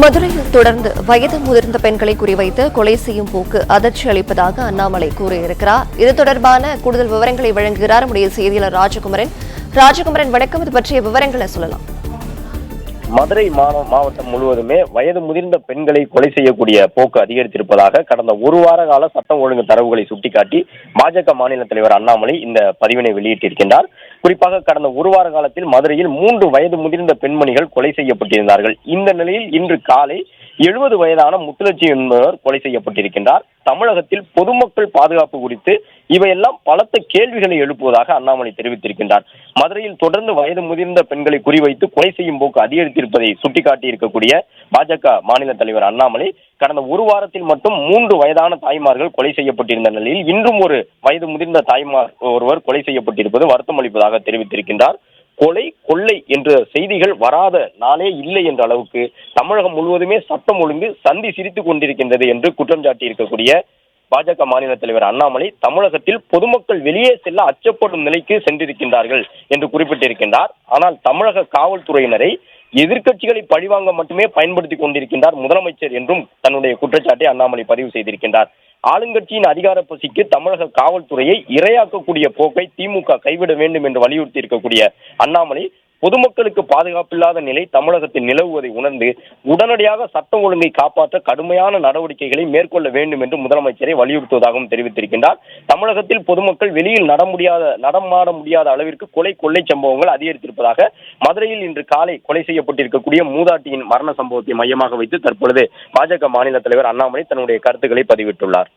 மதுரையில் தொடர்ந்து வயது முதிர்ந்த பெண்களை குறிவைத்து கொலை செய்யும் போக்கு அதிர்ச்சி அளிப்பதாக அண்ணாமலை கூறியிருக்கிறார். இது தொடர்பான கூடுதல் விவரங்களை வழங்குகிறார் நம்முடைய செய்தியாளர் ராஜகுமரன். வணக்கம். இது பற்றிய விவரங்களை சொல்லலாம். மதுரை மாவட்டம் முழுவதுமே வயது முதிர்ந்த பெண்களை கொலை செய்யக்கூடிய போக்கு அதிகரித்திருப்பதாக கடந்த ஒரு வார கால சட்டம் ஒழுங்கு தரவுகளை சுட்டிக்காட்டி பாஜக மாநில தலைவர் அண்ணாமலை இந்த பதிவினை வெளியிட்டிருக்கின்றார். குறிப்பாக கடந்த ஒரு வார காலத்தில் மதுரையில் 3 வயது முதிர்ந்த பெண்மணிகள் கொலை செய்யப்பட்டிருந்தார்கள். இந்த நிலையில் இன்று காலை 70 வயதான முத்துலட்சுமி என்பவர் கொலை செய்யப்பட்டிருக்கின்றார். தமிழகத்தில் பொதுமக்கள் பாதுகாப்பு குறித்து இவையெல்லாம் பலத்த கேள்விகளை எழுப்புவதாக அண்ணாமலை தெரிவித்திருக்கின்றார். மதுரையில் தொடர்ந்து வயது முதிர்ந்த பெண்களை குறிவைத்து கொலை செய்யும் போக்கு அதிகரித்திருப்பதை சுட்டிக்காட்டி இருக்கக்கூடிய பாஜக மாநில தலைவர் அண்ணாமலை கடந்த ஒரு வாரத்தில் மட்டும் 3 வயதான தாய்மார்கள் கொலை செய்யப்பட்டிருந்த நிலையில் இன்றும் ஒரு வயது முதிர்ந்த தாய்மார் ஒருவர் கொலை செய்யப்பட்டிருப்பது வருத்தம் அளிப்பதாக தெரிவித்திருக்கின்றார். கொள்ளை என்ற செய்திகள் வராத நாளே இல்லை என்ற அளவுக்கு தமிழகம் முழுவதுமே சட்டம் ஒழுங்கு சந்தி சிரித்துக் கொண்டிருக்கின்றது என்று குற்றம் சாட்டி இருக்கக்கூடிய பாஜக மாநில தலைவர் அண்ணாமலை தமிழகத்தில் பொதுமக்கள் வெளியே செல்ல அச்சப்படும் நிலைக்கு சென்றிருக்கின்றார்கள் என்று குறிப்பிட்டிருக்கின்றார். ஆனால் தமிழக காவல்துறையினரை எதிர்க்கட்சிகளை பழிவாங்க மட்டுமே பயன்படுத்திக் கொண்டிருக்கின்றார் முதலமைச்சர் என்றும் தன்னுடைய குற்றச்சாட்டை அண்ணாமலை பதிவு செய்திருக்கின்றார். ஆளுங்கட்சியின் அதிகார பசிக்கு தமிழக காவல்துறையை இரையாக்கக்கூடிய போக்கை திமுக கைவிட வேண்டும் என்று வலியுறுத்தி இருக்கக்கூடிய அண்ணாமலை பொதுமக்களுக்கு பாதுகாப்பில்லாத நிலை தமிழகத்தில் நிலவுவதை உணர்ந்து உடனடியாக சட்டம் ஒழுங்கை காப்பாற்ற கடுமையான நடவடிக்கைகளை மேற்கொள்ள வேண்டும் என்று முதலமைச்சரை வலியுறுத்துவதாகவும் தெரிவித்திருக்கின்றார். தமிழகத்தில் பொதுமக்கள் வெளியில் நடமாட முடியாத அளவிற்கு கொள்ளை சம்பவங்கள் அதிகரித்திருப்பதாக மதுரையில் இன்று காலை கொலை செய்யப்பட்டிருக்கக்கூடிய மூதாட்டியின் மரண சம்பவத்தை மையமாக வைத்து தற்பொழுது பாஜக மாநில தலைவர் அண்ணாமலை தன்னுடைய கருத்துக்களை பதிவிட்டுள்ளார்.